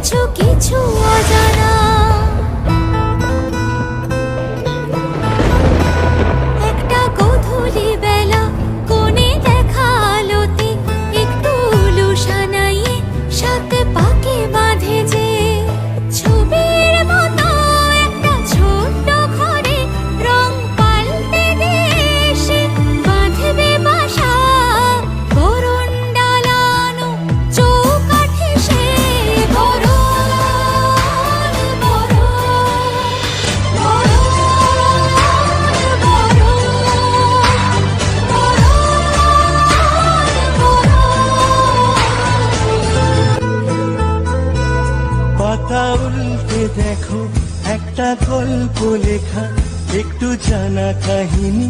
কিছু কিছু অজানা। একটা গোধূলি বেলা কোণে দেখা আলোতে একটু উলু সানাইয়ে সাথে পাকে বাঁধে যে ছবির মতো একটা ছোট্ট ঘরে রং পাল্টে দিয়ে এসে বাঁধবে বাসা বরণ ডালানো চৌকাঠে সে বরণ বরণ পাতা উল্টে দেখো একটা গল্প লেখা, একটু জানা কাহিনী